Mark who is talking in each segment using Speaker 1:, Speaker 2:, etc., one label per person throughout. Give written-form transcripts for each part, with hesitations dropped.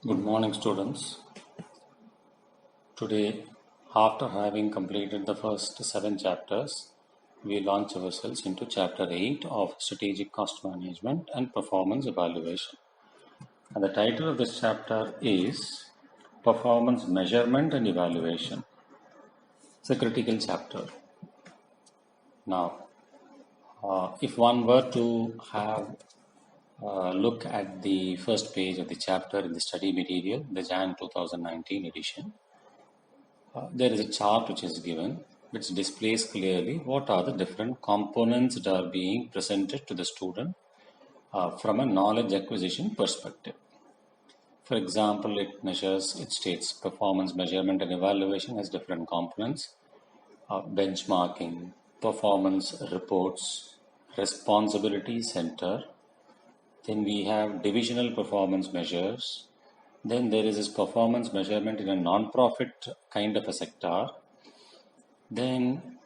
Speaker 1: Good morning, students. Today, after having completed the first 7 chapters, we launch ourselves into chapter 8 of Strategic Cost Management and Performance Evaluation. And the title of this chapter is Performance Measurement and Evaluation. It's a critical chapter. Now, if one were to have look at the first page of the chapter in the study material, the Jan 2019 edition, there is a chart which is given which displays clearly what are the different components that are being presented to the student from a knowledge acquisition perspective. For example, it states performance measurement and evaluation has different components: benchmarking, performance reports, responsibility center. Then we have divisional performance measures. Then there is this performance measurement in a non-profit kind of a sector. Then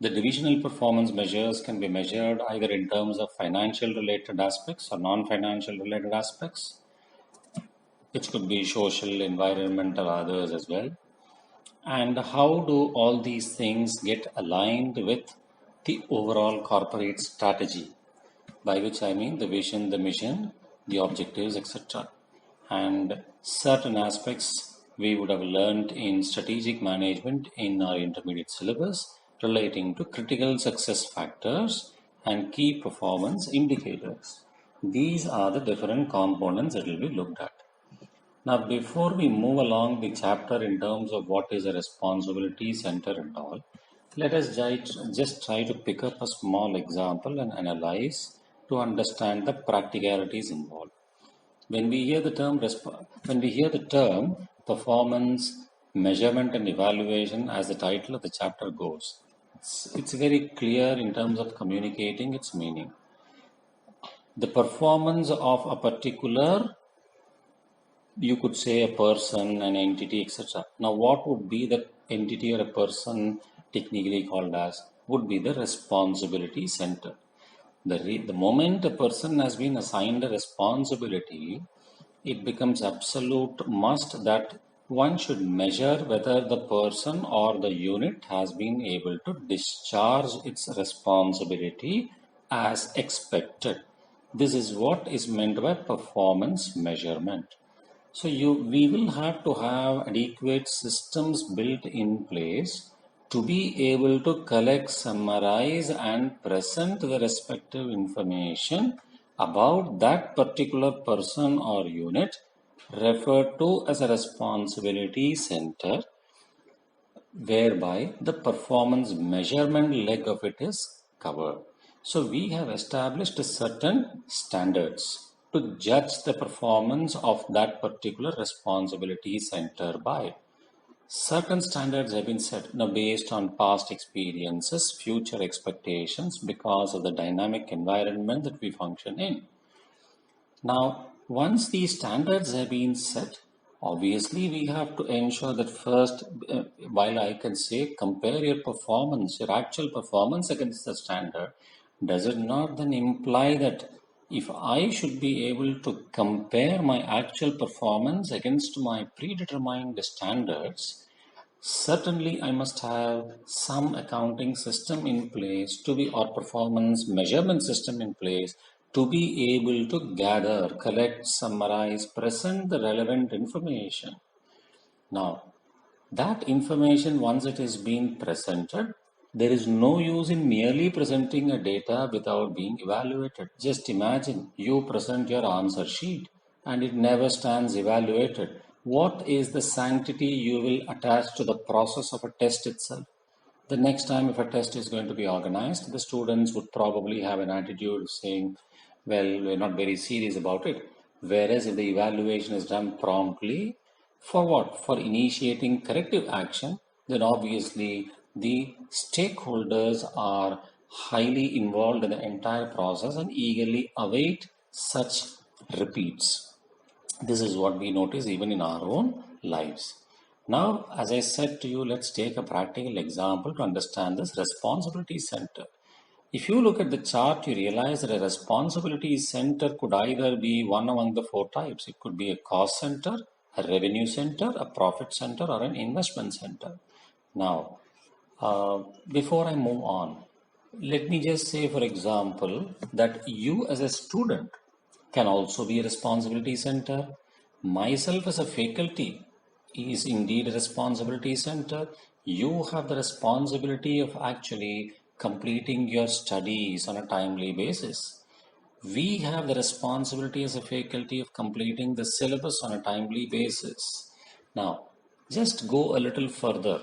Speaker 1: the divisional performance measures can be measured either in terms of financial related aspects or non-financial related aspects, which could be social, environmental, others as well. And how do all these things get aligned with the overall corporate strategy, by which I mean the vision, the mission, the objectives, etc. And certain aspects we would have learned in strategic management in our intermediate syllabus relating to critical success factors and key performance indicators. These are the different components that will be looked at. Now, before we move along the chapter in terms of what is a responsibility center and all, let us just try to pick up a small example and analyze to understand the practicalities involved. When we hear the term performance measurement and evaluation, as the title of the chapter goes, it's very clear in terms of communicating its meaning. The performance of a particular, you could say, a person, an entity, etc. Now, what would be the entity or a person technically called as? Would be the responsibility center. The moment a person has been assigned a responsibility, it becomes absolute must that one should measure whether the person or the unit has been able to discharge its responsibility as expected. This is what is meant by performance measurement. So we will have to have adequate systems built in place to be able to collect, summarize, and present the respective information about that particular person or unit referred to as a responsibility center, whereby the performance measurement leg of it is covered. So we have established certain standards to judge the performance of that particular responsibility center by. Certain standards have been set now based on past experiences, future expectations, because of the dynamic environment that we function in. Now, once these standards have been set, obviously we have to ensure that first, while I can say compare your performance, your actual performance against the standard, does it not then imply that if I should be able to compare my actual performance against my predetermined standards, certainly I must have some accounting system in place to be, or performance measurement system in place to be able to gather, collect, summarize, present the relevant information. Now, that information, once it is being presented, there is no use in merely presenting a data without being evaluated. Just imagine you present your answer sheet and it never stands evaluated. What is the sanctity you will attach to the process of a test itself? The next time if a test is going to be organized, the students would probably have an attitude of saying, well, we're not very serious about it. Whereas if the evaluation is done promptly, for what? For initiating corrective action, then obviously the stakeholders are highly involved in the entire process and eagerly await such repeats. This is what we notice even in our own lives. Now, as I said to you, let's take a practical example to understand this responsibility center. If you look at the chart, you realize that a responsibility center could either be one among the 4 types. It could be a cost center, A revenue center, a profit center, or an investment center? Now, before I move on, let me just say, for example, that you as a student can also be a responsibility center. Myself as a faculty is indeed a responsibility center. You have the responsibility of actually completing your studies on a timely basis. We have the responsibility as a faculty of completing the syllabus on a timely basis. Now, just go a little further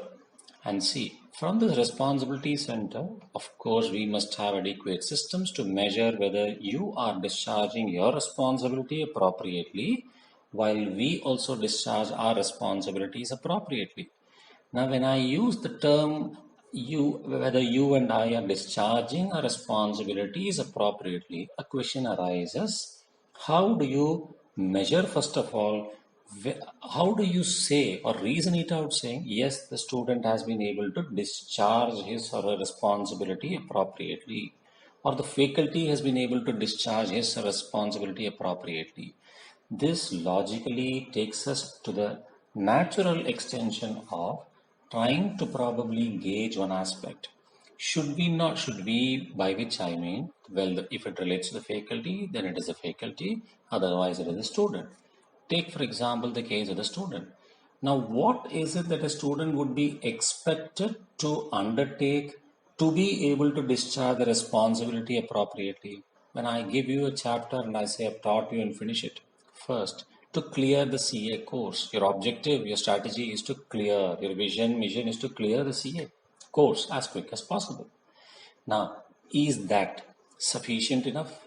Speaker 1: and see. From the responsibility center, of course, we must have adequate systems to measure whether you are discharging your responsibility appropriately, while we also discharge our responsibilities appropriately. Now, when I use the term whether you and I are discharging our responsibilities appropriately, a question arises. How do you measure, first of all, how do you say or reason it out saying, yes, the student has been able to discharge his or her responsibility appropriately, or the faculty has been able to discharge his responsibility appropriately? This logically takes us to the natural extension of trying to probably gauge one aspect. Should we, by which I mean, well, if it relates to the faculty, then it is a faculty, otherwise it is a student. Take, for example, the case of the student. Now, what is it that a student would be expected to undertake to be able to discharge the responsibility appropriately? When I give you a chapter and I say I've taught you and finish it, first, to clear the CA course, your objective, your strategy is to clear, your mission is to clear the CA course as quick as possible. Now, is that sufficient enough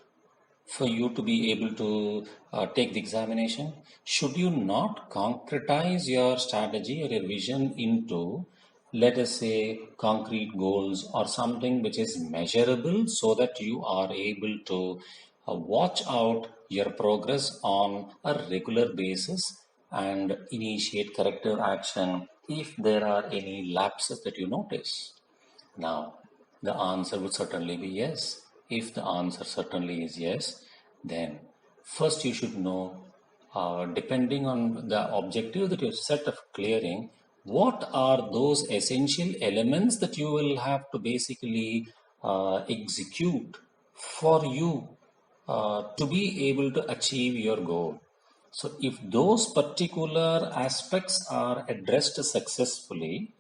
Speaker 1: for you to be able to take the examination? Should you not concretize your strategy or your vision into, let us say, concrete goals or something which is measurable so that you are able to watch out your progress on a regular basis and initiate corrective action if there are any lapses that you notice? Now, the answer would certainly be yes. If the answer certainly is yes, then first you should know, depending on the objective that you've set of clearing, what are those essential elements that you will have to basically execute for you to be able to achieve your goal. So if those particular aspects are addressed successfully,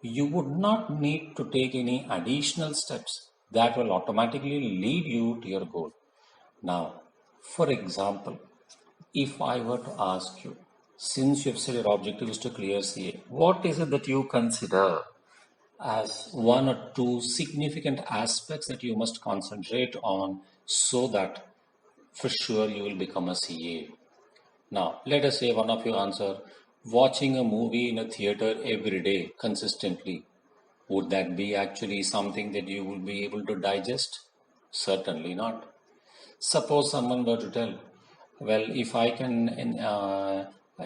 Speaker 1: you would not need to take any additional steps that will automatically lead you to your goal. Now, for example, if I were to ask you, since you've said your objective is to clear CA, what is it that you consider as one or two significant aspects that you must concentrate on so that for sure you will become a CA? Now, let us say one of you answer, watching a movie in a theater every day consistently. Would that be actually something that you will be able to digest? Certainly not. Suppose someone were to tell, well, if I can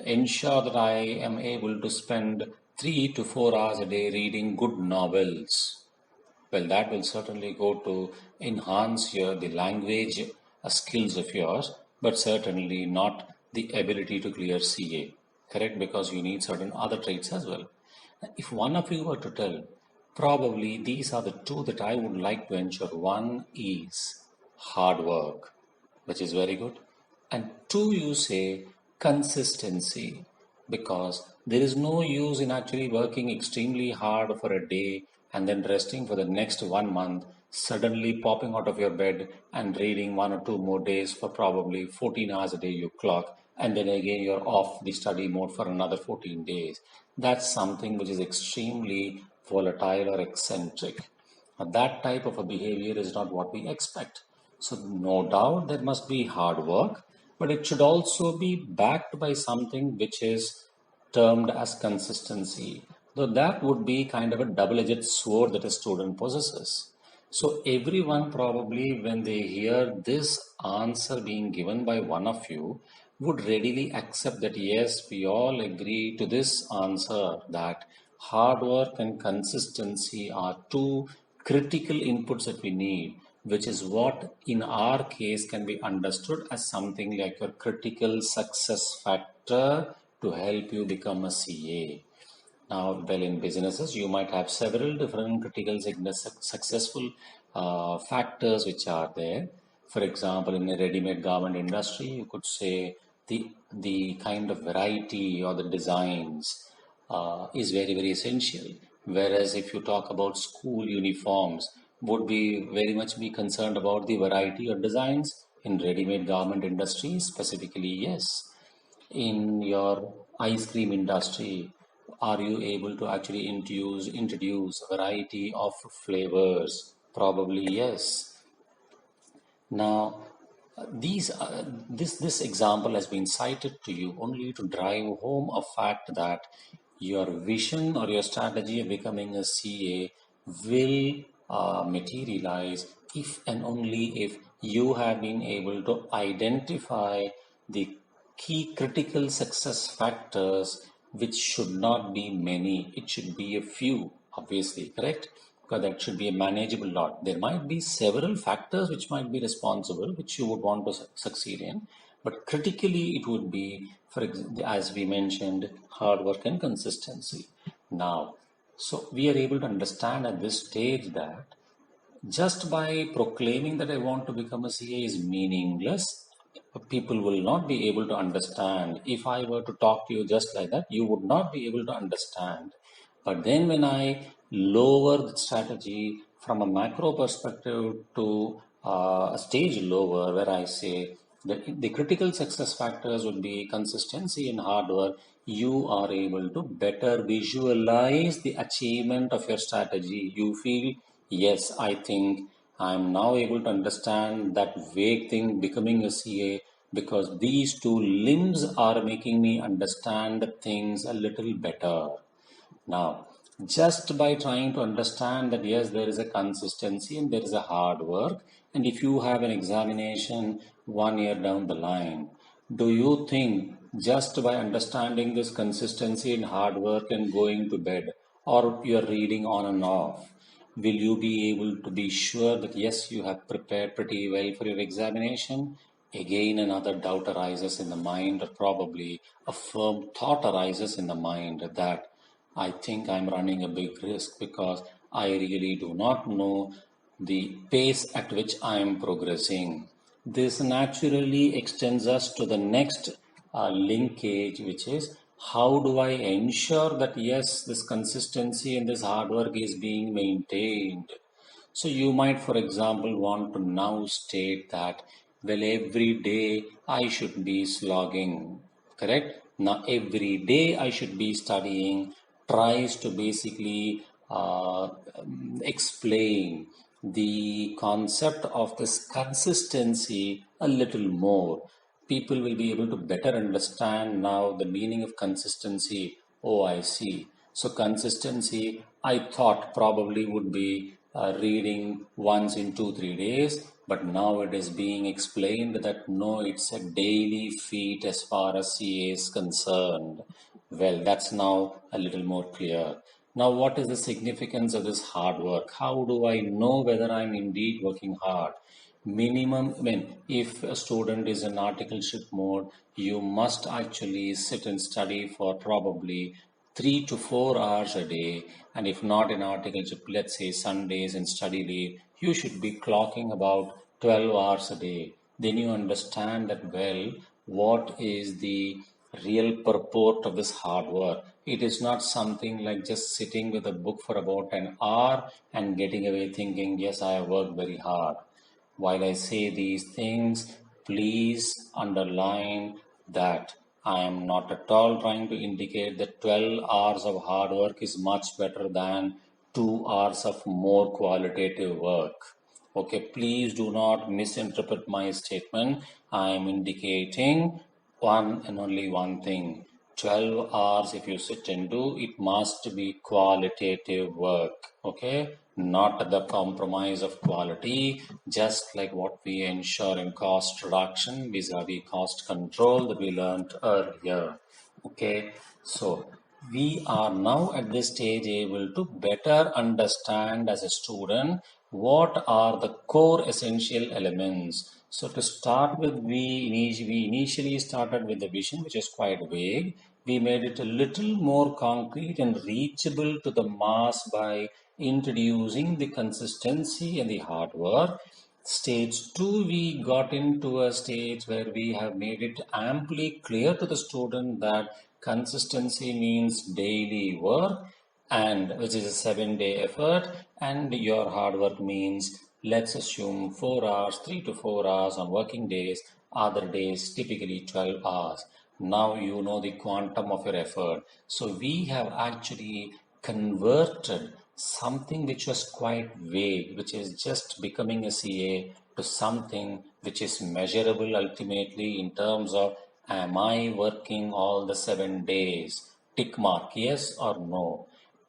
Speaker 1: ensure that I am able to spend 3 to 4 hours a day reading good novels, well, that will certainly go to enhance the language skills of yours, but certainly not the ability to clear CA, correct? Because you need certain other traits as well. If one of you were to tell, probably these are the two that I would like to ensure. One is hard work, which is very good. And two, you say consistency, because there is no use in actually working extremely hard for a day and then resting for the next 1 month, suddenly popping out of your bed and reading 1 or 2 more days for probably 14 hours a day you clock, and then again you're off the study mode for another 14 days. That's something which is extremely volatile or eccentric. Now, that type of a behavior is not what we expect. So no doubt there must be hard work, but it should also be backed by something which is termed as consistency. Though that would be kind of a double-edged sword that a student possesses. So everyone probably, when they hear this answer being given by one of you, would readily accept that yes, we all agree to this answer, that hard work and consistency are two critical inputs that we need, which is what in our case can be understood as something like a critical success factor to help you become a CA. Now, well, in businesses, you might have several different critical successful factors which are there. For example, in the ready-made garment industry, you could say the kind of variety or the designs is very essential. Whereas if you talk about school uniforms, would be very much be concerned about the variety of designs in ready-made garment industry specifically. Yes, in your ice cream industry, are you able to actually introduce a variety of flavors? Probably yes. Now, this example has been cited to you only to drive home a fact that your vision or your strategy of becoming a CA will materialize if and only if you have been able to identify the key critical success factors, which should not be many, it should be a few, obviously, correct? Because that should be a manageable lot. There might be several factors which might be responsible, which you would want to succeed in, but critically it would be, for example, as we mentioned, hard work and consistency. Now, so we are able to understand at this stage that just by proclaiming that I want to become a CA is meaningless. People will not be able to understand. If I were to talk to you just like that, you would not be able to understand. But then when I lower the strategy from a macro perspective to a stage lower, where I say the critical success factors would be consistency and hard work, you are able to better visualize the achievement of your strategy. You feel, yes, I think I'm now able to understand that vague thing becoming a CA because these two limbs are making me understand things a little better. Now, just by trying to understand that yes, there is a consistency and there is a hard work, and if you have an examination 1 year down the line, do you think just by understanding this consistency and hard work and going to bed, or you're reading on and off, will you be able to be sure that yes, you have prepared pretty well for your examination? Again, another doubt arises in the mind, or probably a firm thought arises in the mind that I think I'm running a big risk because I really do not know the pace at which I am progressing. This naturally extends us to the next linkage, which is how do I ensure that yes, this consistency and this hard work is being maintained? So you might, for example, want to now state that, well, every day I should be slogging, correct? Now, every day I should be studying tries to basically explain the concept of this consistency a little more. People will be able to better understand now the meaning of consistency. Oh, I see. So consistency, I thought probably would be reading once in 2 3 days, but now it is being explained that no, it's a daily feat as far as CA is concerned. Well, that's now a little more clear. Now, what is the significance of this hard work? How do I know whether I'm indeed working hard? Minimum, I mean, if a student is in articleship mode, you must actually sit and study for probably 3 to 4 hours a day. And if not in articleship, let's say Sundays and study leave, you should be clocking about 12 hours a day. Then you understand that, well, what is the real purport of this hard work? It is not something like just sitting with a book for about an hour and getting away thinking, yes, I have worked very hard. While I say these things, please underline that I am not at all trying to indicate that 12 hours of hard work is much better than 2 hours of more qualitative work. Okay, please do not misinterpret my statement. I am indicating one and only one thing. 12 hours, if you sit and do, it must be qualitative work. Okay, not at the compromise of quality, just like what we ensure in cost reduction vis-a-vis cost control that we learned earlier. Okay, so we are now at this stage able to better understand as a student what are the core essential elements. So to start with, we initially started with the vision, which is quite vague. we made it a little more concrete and reachable to the mass by introducing the consistency and the hard work. Stage 2, we got into a stage where we have made it amply clear to the student that consistency means daily work, and which is a 7 day effort, and your hard work means, let's assume, 4 hours, 3 to 4 hours on working days, other days typically 12 hours. Now you know the quantum of your effort. So we have actually converted something which was quite vague, which is just becoming a CA, to something which is measurable ultimately in terms of, am I working all the 7 days? Tick mark, yes or no.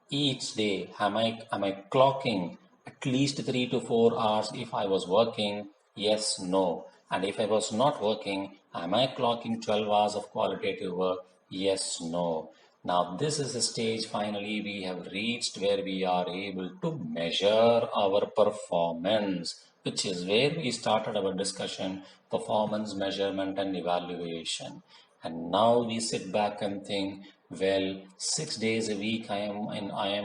Speaker 1: Each day, am I clocking at least 3 to 4 hours if I was working? Yes, no. And if I was not working, am I clocking 12 hours of qualitative work? Yes, no. Now, this is the stage finally we have reached where we are able to measure our performance, which is where we started our discussion: performance measurement and evaluation. And now we sit back and think, well, 6 days a week I am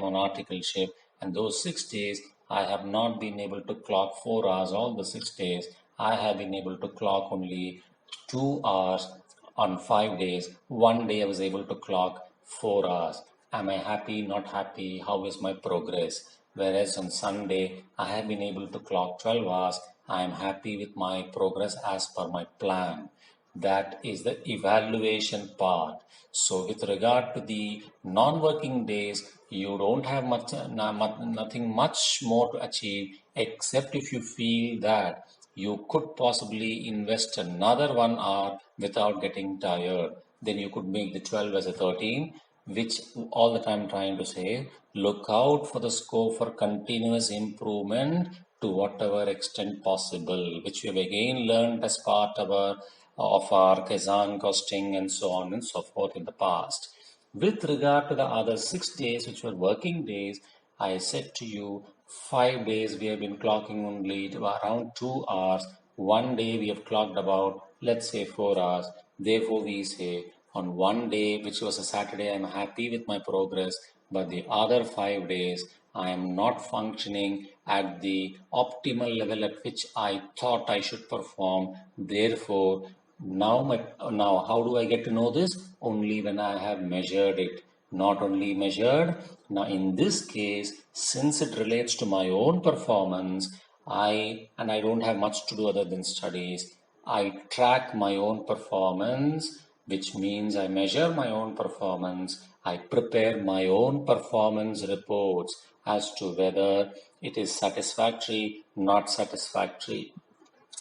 Speaker 1: on articleship, and those 6 days I have not been able to clock 4 hours all the 6 days. I have been able to clock only 2 hours on 5 days. One day I was able to clock 4 hours. Am I happy? Not happy? How is my progress? Whereas on Sunday I have been able to clock 12 hours. I am happy with my progress as per my plan. That is the evaluation part. So with regard to the non-working days, you don't have nothing much more to achieve, except if you feel that you could possibly invest another 1 hour without getting tired. Then you could make the 12 as a 13, which all the time trying to say, look out for the scope for continuous improvement to whatever extent possible, which we have again learned as part of our Kaizen costing and so on and so forth in the past. With regard to the other 6 days, which were working days, I said to you, 5 days we have been clocking only around 2 hours. One day we have clocked about, let's say, 4 hours. Therefore, we say on one day, which was a Saturday, I'm happy with my progress, but the other 5 days, I am not functioning at the optimal level at which I thought I should perform. Therefore, now how do I get to know this? Only when I have measured it. Not only measured. Now in this case, since it relates to my own performance, I don't have much to do other than studies. I track my own performance, which means I measure my own performance. I prepare my own performance reports as to whether it is satisfactory, not satisfactory.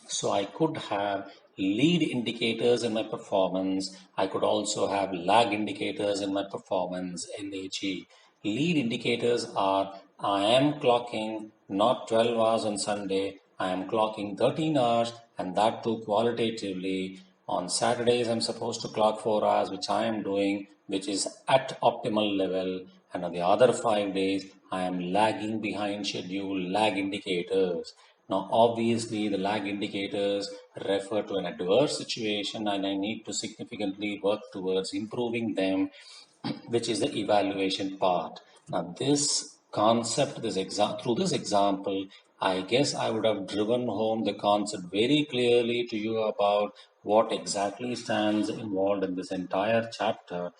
Speaker 1: So I could have lead indicators in my performance. I could also have lag indicators in my performance, LAG. Lead indicators are, I am clocking not 12 hours on Sunday, I am clocking 13 hours, and that too qualitatively. On Saturdays, I'm supposed to clock 4 hours, which I am doing, which is at optimal level. And on the other 5 days, I am lagging behind schedule, lag indicators. Now, obviously, the lag indicators refer to an adverse situation, and I need to significantly work towards improving them, which is the evaluation part. Now, this concept, through this example, I guess I would have driven home the concept very clearly to you about what exactly stands involved in this entire chapter.